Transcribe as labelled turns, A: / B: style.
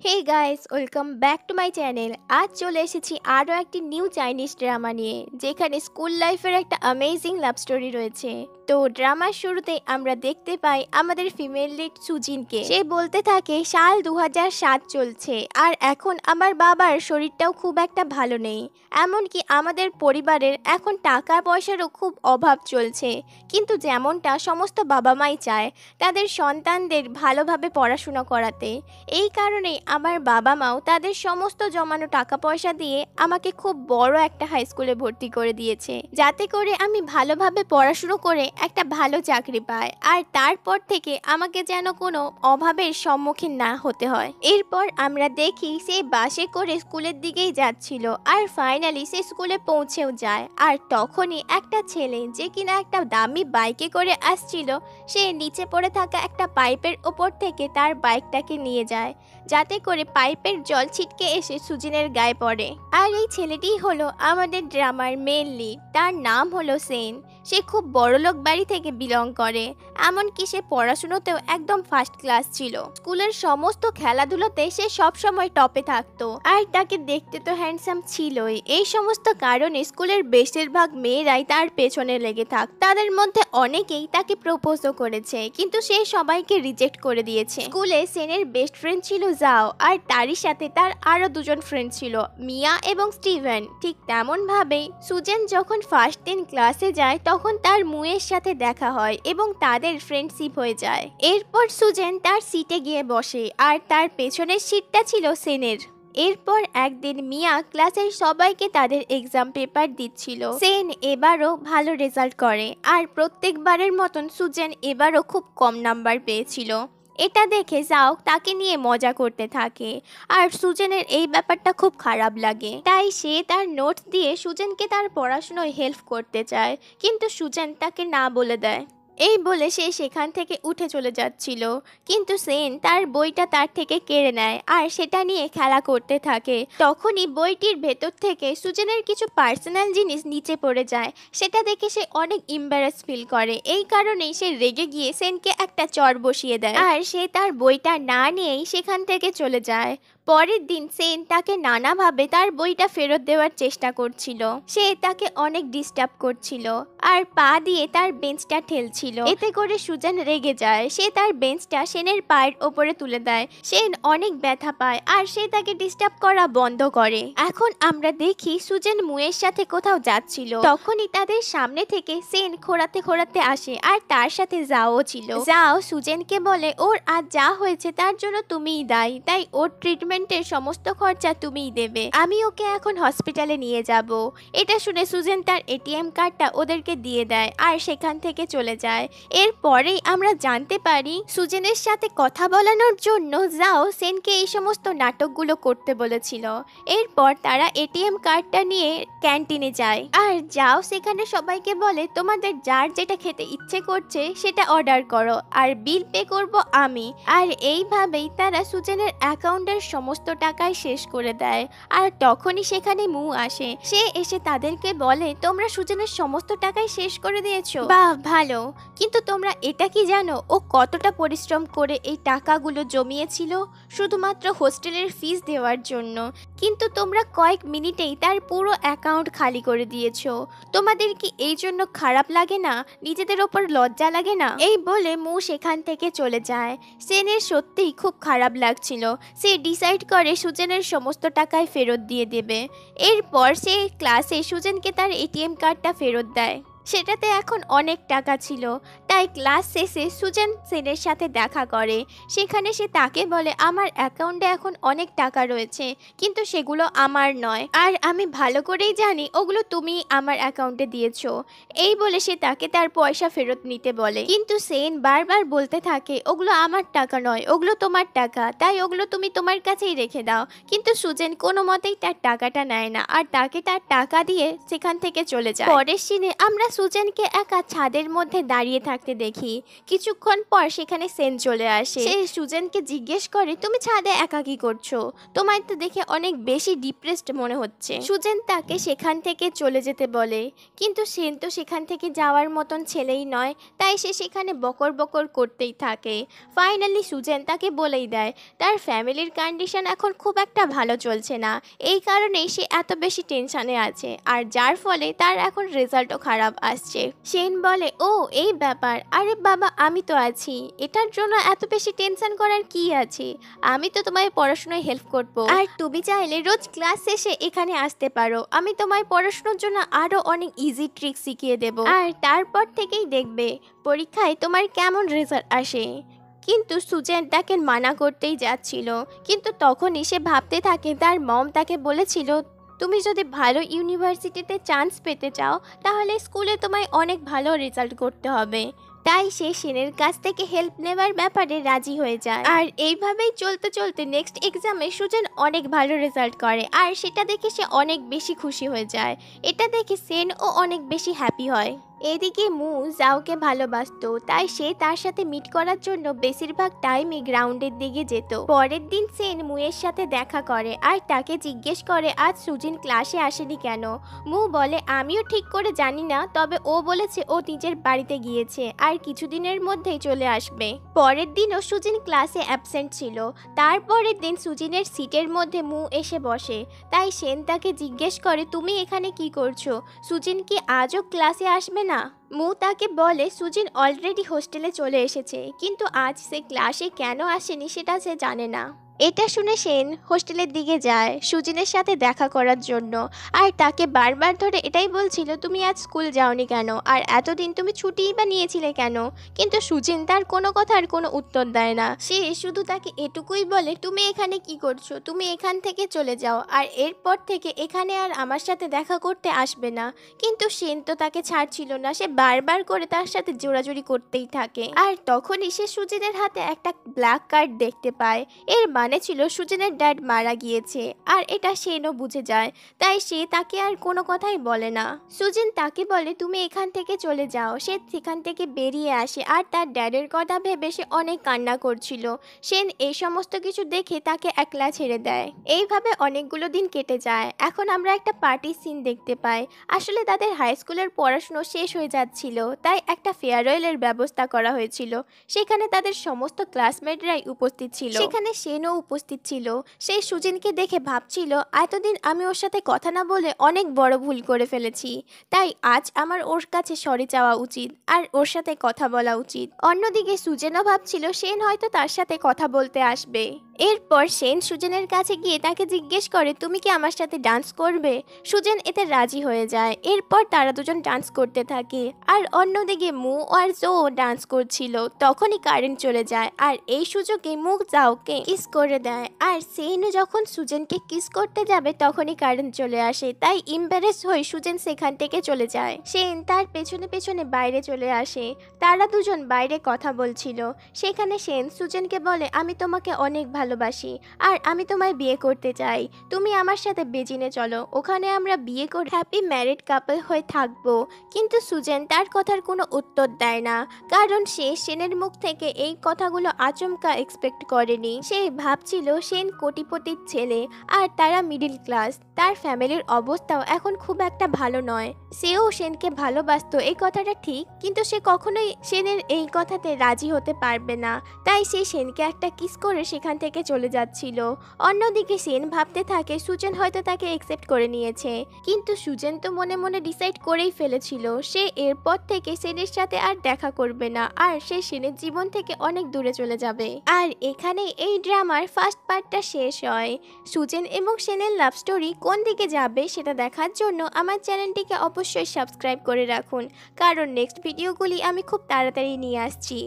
A: Hey guys, welcome back to my channel. আজ চলে এসেছি আরও একটি নিউ চাইনিজ ড্রামা নিয়ে, যেখানে স্কুল লাইফের একটা অ্যামেজিং লাভ স্টোরি রয়েছে। তো ড্রামার শুরুতে আমরা দেখতে পাই আমাদের ফিমেল লিড সুজিনকে। সে বলতে থাকে সাল 2007 চলছে, আর এখন আমার বাবার শরীরটাও খুব একটা ভালো নেই। এমনকি আমাদের পরিবারের এখন টাকা পয়সারও খুব অভাব চলছে। কিন্তু যেমনটা সমস্ত বাবা মাই চায় তাদের সন্তানদের ভালোভাবে পড়াশোনা করাতে, এই কারণেই আমার বাবা মাও তাদের সমস্ত জমানো টাকা পয়সা দিয়ে আমাকে খুব বড় একটা হাই স্কুলে ভর্তি করে দিয়েছে, যাতে করে আমি ভালোভাবে পড়াশুনো করে একটা ভালো চাকরি পাই, আর তারপর থেকে আমাকে যেন কোনো অভাবের সম্মুখীন না হতে হয়। এরপর আমরা দেখি সে বাসে করে স্কুলের দিকেই যাচ্ছিল, আর ফাইনালি সে স্কুলে পৌঁছেও যায়। আর তখনই একটা ছেলে, যে কিনা একটা দামি বাইকে করে আসছিল, সে নিচে পড়ে থাকা একটা পাইপের ওপর থেকে তার বাইকটাকে নিয়ে যায়, যাতে করে পাইপের জল ছিটকে এসে সুজিনের গায়ে পড়ে। আর এই ছেলেটি হলো আমাদের ড্রামার মেন লিড, তার নাম হলো সেন। সে খুব বড়লোক বাড়ি থেকে বিলং করে, এমনকি সে পড়াশুনোতেও একদম ফার্স্ট ক্লাস ছিল। স্কুলের সমস্ত খেলাধুলোতে সে সবসময় টপে থাকতো, আর তাকে দেখতে তো হ্যান্ডসাম ছিলই। এই সমস্ত কারণে স্কুলের বেশিরভাগ মেয়েরাই তার পেছনে লেগে থাক। তাদের মধ্যে অনেকেই তাকে প্রপোজও করেছে, কিন্তু সে সবাইকে রিজেক্ট করে দিয়েছে। স্কুলে সেনের বেস্ট ফ্রেন্ড ছিল যাও, আর তারই সাথে তার আরো দুজন ফ্রেন্ড ছিল, মিয়া এবং স্টিভেন। ঠিক তেমন ভাবেই সুজেন যখন ফার্স্ট দিন ক্লাসে যায়, তখন তার মুয়ের সাথে দেখা হয় এবং তাদের ফ্রেন্ডশিপ হয়ে যায়। এরপর সুজেন তার সিটে গিয়ে বসে, আর তার পেছনের সিটটা ছিল সেনের। এরপর একদিন মিয়া ক্লাসের সবাইকে তাদের এক্সাম পেপার দিচ্ছিল। সেন এবারও ভালো রেজাল্ট করে, আর প্রত্যেকবারের মতন সুজেন এবারও খুব কম নাম্বার পেয়েছিল। এটা দেখে যাও তাকে নিয়ে মজা করতে থাকে, আর সুজেনের এই ব্যাপারটা খুব খারাপ লাগে। তাই সে তার নোটস দিয়ে সুজেনকে তার পড়াশোনায় হেল্প করতে চায়, কিন্তু সুজেন তাকে না বলে দেয়। এই বলে সে সেখান থেকে উঠে চলে যাচ্ছিল, কিন্তু সেন তার বইটা তার থেকে কেড়ে নেয়, আর সেটা নিয়ে খেলা করতে থাকে। তখনই বইটির ভেতর থেকে সুজেনের কিছু পার্সোনাল জিনিস নিচে পড়ে যায়। সেটা দেখে সে অনেক এম্বারাস ফিল করে। এই কারণেই সে রেগে গিয়ে সেনকে একটা চড় বসিয়ে দেয়, আর সে তার বইটা না নিয়েই সেখান থেকে চলে যায়। পরের দিন সেন তাকে নানাভাবে তার বইটা ফেরত দেওয়ার চেষ্টা করছিল। সে তাকে অনেক ডিস্টার্ব করছিল, আর পা দিয়ে তার বেঞ্চটা ঠেলছিল। এতে করে সুজেন রেগে যায়। সে তার বেঞ্চটা সেনের পায়ের ওপরে তুলে দেয়। সেন অনেক ব্যথা পায়, আর সে তাকে ডিস্টার্ব করা বন্ধ করে। এখন আমরা দেখি সুজেন মুয়ের সাথে কোথাও যাচ্ছিল, তখনই তাদের সামনে থেকে সেন খোঁড়াতে খোঁড়াতে আসে, আর তার সাথে যাও ছিল। যাও সুজেনকে বলে ওর আজ যা হয়েছে তার জন্য তুমিই দায়ী, তাই ওর ট্রিটমেন্টের সমস্ত খরচা তুমিই দেবে। আমি ওকে এখন হসপিটালে নিয়ে যাব। এটা শুনে সুজেন তার এটিএম কার্ডটা ওদেরকে দিয়ে দেয়, আর সেখান থেকে চলে যায়। এরপরেই আমরা জানতে পারি সুজেনের সাথে কথা বলানোর জন্য যাও সেনকে এই সমস্ত নাটকগুলো করতে বলেছিল। এরপর তারা এটিএম কার্ডটা নিয়ে ক্যান্টিনে যায়, আর যাও সেখানে সবাইকে বলে তোমাদের যার যেটা খেতে ইচ্ছে করছে সেটা অর্ডার করো, আর বিল পে করব আমি। আর এইভাবেই তারা সুজেনের অ্যাকাউন্টের সমস্ত টাকাই শেষ করে দেয়। আর তখনই সেখানে মু আসে। সে এসে তাদেরকে বলে তোমরা সুজেনের সমস্ত টাকাই শেষ করে দিয়েছো, বাহ ভালো, কিন্তু তোমরা এটা কি জানো ও কতটা পরিশ্রম করে এই টাকাগুলো জমিয়েছিল শুধুমাত্র হোস্টেলের ফিস দেওয়ার জন্য? কিন্তু তোমরা কয়েক মিনিটেই তার পুরো অ্যাকাউন্ট খালি করে দিয়েছো। তোমাদের কি এই জন্য খারাপ লাগে না? নিজেদের ওপর লজ্জা লাগে না? এই বলে মু সেখান থেকে চলে যায়। সেনের সত্যিই খুব খারাপ লাগছিল। সে ডিসাইড করে সুজেনের সমস্ত টাকায় ফেরত দিয়ে দেবে। এরপর সে ক্লাসে সুজেনকে তার এটিএম কার্ডটা ফেরত দেয়। সেটাতে এখন অনেক টাকা ছিল। তাই ক্লাস শেষে সুজেন সেনের সাথে দেখা করে। সেখানে সে তাকে বলে আমার অ্যাকাউন্টে এখন অনেক টাকা রয়েছে, কিন্তু সেগুলো আমার নয়, আর আমি ভালো করেই জানি ওগুলো তুমি আমার অ্যাকাউন্টে দিয়েছো। এই বলে সে তাকে তার পয়সা ফেরত নিতে বলে, কিন্তু সেন বারবার বলতে থাকে ওগুলো আমার টাকা নয়, ওগুলো তোমার টাকা, তাই ওগুলো তুমি তোমার কাছেই রেখে দাও। কিন্তু সুজেন কোনো মতেই তার টাকাটা নেয় না, আর তাকে তার টাকা দিয়ে সেখান থেকে চলে যায়। পরের সিনে আমরা সুজেনকে একা ছাদের মধ্যে দাঁড়িয়ে থাকতে দেখি। কিছুক্ষণ পর সেখানে সেন চলে আসে। সে সুজেনকে জিজ্ঞেস করে, তুমি ছাদে একা কি করছো? তোমায় তো দেখে অনেক বেশি ডিপ্রেসড মনে হচ্ছে। সুজেন তাকে সেখান থেকে চলে যেতে বলে, কিন্তু সেন তো সেখান থেকে যাওয়ার মতন ছেলেই নয়, তাই সে সেখানে বকর বকর করতেই থাকে। ফাইনালি সুজেন তাকে বলেই দেয় তার ফ্যামিলির কন্ডিশন এখন খুব একটা ভালো চলছে না, এই কারণেই সে এত বেশি টেনশনে আছে, আর যার ফলে তার এখন রেজাল্টও খারাপ আসছে। সেন বলে, ও এই ব্যাপার, আরে বাবা আমি তো আছি, এটার জন্য এত বেশি টেনশন করার কি আছে? আমি তো তোমায় পড়াশোনায় হেল্প করব, আর তুমি চাইলে রোজ ক্লাস শেষে এখানে আসতে পারো, আমি তোমায় পড়াশোনার জন্য আরো অনেক ইজি ট্রিক শিখিয়ে দেব, আর তারপর থেকেই দেখবে পরীক্ষায় তোমার কেমন রেজাল্ট আসে। কিন্তু সুজেন তাকে মানা করতেই যাচ্ছিল, কিন্তু তখনই সে ভাবতে থাকে তার মম তাকে বলেছিল, তুমি যদি ভালো ইউনিভার্সিটিতে চান্স পেতে চাও তাহলে স্কুলে তোমায় অনেক ভালো রেজাল্ট করতে হবে। তাই সে সেনের কাছ থেকে হেল্প নেওয়ার ব্যাপারে রাজি হয়ে যায়। আর এইভাবেই চলতে চলতে নেক্সট এক্সামে সুজেন অনেক ভালো রেজাল্ট করে, আর সেটা দেখে সে অনেক বেশি খুশি হয়ে যায়। এটা দেখে সেনও অনেক বেশি হ্যাপি হয়। এদিকে মু জাওকে ভালোবাসতো, তাই সে তার সাথে মিট করার জন্য বেশিরভাগ টাইমই গ্রাউন্ডের দিকে যেত। পরের দিন সেন মুয়ের সাথে দেখা করে আর তাকে জিজ্ঞেস করে আজ সুজিন ক্লাসে আসেনি কেন। মু বলে, আমিও ঠিক করে জানি না, তবে ও বলেছে ও নিজের বাড়িতে গিয়েছে আর কিছুদিনের মধ্যেই চলে আসবে। পরের দিনও সুজিন ক্লাসে অ্যাবসেন্ট ছিল। তারপরের দিন সুজিনের সিটের মধ্যে মু এসে বসে, তাই সেন তাকে জিজ্ঞেস করে, তুমি এখানে কি করছো? সুজিন কি আজও ক্লাসে আসবে না? মু তাকে বলে সুজিন অলরেডি হোস্টেলে চলে এসেছে, কিন্তু আজ সে ক্লাসে কেন আসেনি সেটা সে জানে না। এটা শুনে সেন হোস্টেলের দিকে যায় সুজিনের সাথে দেখা করার জন্য, আর তাকে বারবার ধরে এটাই বলছিল, তুমি আজ স্কুল যাওনি কেন, আর এতদিন তুমি ছুটিই বা নিয়েছিলে কেন? কিন্তু সুজিন তার কোনো কথার কোনো উত্তর দেয় না। সে শুধু তাকে এটুকুই বলে, তুমি এখানে কি করছো? তুমি এখান থেকে চলে যাও, আর এরপর থেকে এখানে আর আমার সাথে দেখা করতে আসবে না। কিন্তু সেন তো তাকে ছাড়ছিল না, সে বারবার করে তার সাথে জোরাজুরি করতেই থাকে। আর তখনই সে সুজিনের হাতে একটা ব্ল্যাক কার্ড দেখতে পায়। এর মানে ছিল সুজেনের ড্যাড মারা গিয়েছে, আর এটা সেনও বুঝে যায়, তাই সে তাকে আর কোনো কথাই বলে না। সুজেন তাকে বলে, তুমি এখান থেকে চলে যাও। সে সেখান থেকে বেরিয়ে আসে, আর তার ড্যাডের কথা ভেবে সে অনেক কান্না করছিল। সেন এই সমস্ত কিছু দেখে তাকে একলা ছেড়ে দেয়। এইভাবে অনেকগুলো দিন কেটে যায়। এখন আমরা একটা পার্টির সিন দেখতে পাই। আসলে তাদের হাই স্কুলের পড়াশুনো শেষ হয়ে যাচ্ছিল, তাই একটা ফেয়ারওয়েলের ব্যবস্থা করা হয়েছিল। সেখানে তাদের সমস্ত ক্লাসমেটরাই উপস্থিত ছিল, সেখানে সেনও উপস্থিত ছিল। সে সুজিনকে দেখে ভাবছিল, এতদিন আমি ওর সাথে কথা না বলে অনেক বড় ভুল করে ফেলেছি, তাই আজ আমার ওর কাছে সরি চাওয়া উচিত আর ওর সাথে কথা বলা উচিত। অন্যদিকে সুজেনও ভাবছিল সেন হয়তো তার সাথে কথা বলতে আসবে। এরপর সেন সুজেনের কাছে গিয়ে তাকে জিজ্ঞেস করে, তুমি কি আমার সাথে ডান্স করবে? সুজেন এতে রাজি হয়ে যায়। এরপর তারা দুজন ডান্স করতে থাকে, আর অন্যদিকে মু আর জো ডান্স করছিল। তখনই কারেন্ট চলে যায়, আর এই সুযোগে মু জাওকে কিস করে দেয়। আর সেন যখন সুজেনকে কিস করতে যাবে তখনই কারেন্ট চলে আসে, তাই ইম্বারেস হয়ে সুজেন সেখান থেকে চলে যায়। সেন তার পেছনে পেছনে বাইরে চলে আসে। তারা দুজন বাইরে কথা বলছিল। সেখানে সেন সুজেনকে বলে, আমি তোমাকে অনেক ভালোবাসি, আর আমি তোমায় বিয়ে করতে চাই। তুমি আমার সাথে বেজিনে চলো, ওখানে আমরা বিয়ে করে হ্যাপি ম্যারিড কাপল হয়ে থাকবো। কিন্তু সুজেন তার কথার কোনো উত্তর দেয় না, কারণ সে সেনের মুখ থেকে এই কথাগুলো আচমকা এক্সপেক্ট করেনি। সে ভাবছিল সেন কোটিপতির ছেলে, আর তারা মিডিল ক্লাস, তার ফ্যামিলির অবস্থাও এখন খুব একটা ভালো নয়। সেও সেনকে ভালোবাসতো, এই কথাটা ঠিক, কিন্তু সে কখনোই সেনের এই কথাতে রাজি হতে পারবে না। তাই সে সেনকে একটা কিস করে সেখান থেকে চলে যাচ্ছিল। অন্যদিকে সেন ভাবতে থাকে সুজেন হয়তো তাকে একসেপ্ট করে নিয়েছে, কিন্তু সুজেন তো মনে মনে ডিসাইড করেই ফেলেছিল সে এরপর থেকে সেনের সাথে আর দেখা করবে না, আর সে সেনের জীবন থেকে অনেক দূরে চলে যাবে। আর এখানে এই ড্রামার ফার্স্ট পার্টটা শেষ হয়। সুজেন এবং সেনের লাভ স্টোরি কোন দিকে যাবে সেটা দেখার জন্য আমার চ্যানেলটিকে অবশ্যই সাবস্ক্রাইব করে রাখুন, কারণ নেক্সট ভিডিওগুলি আমি খুব তাড়াতাড়ি নিয়ে আসছি।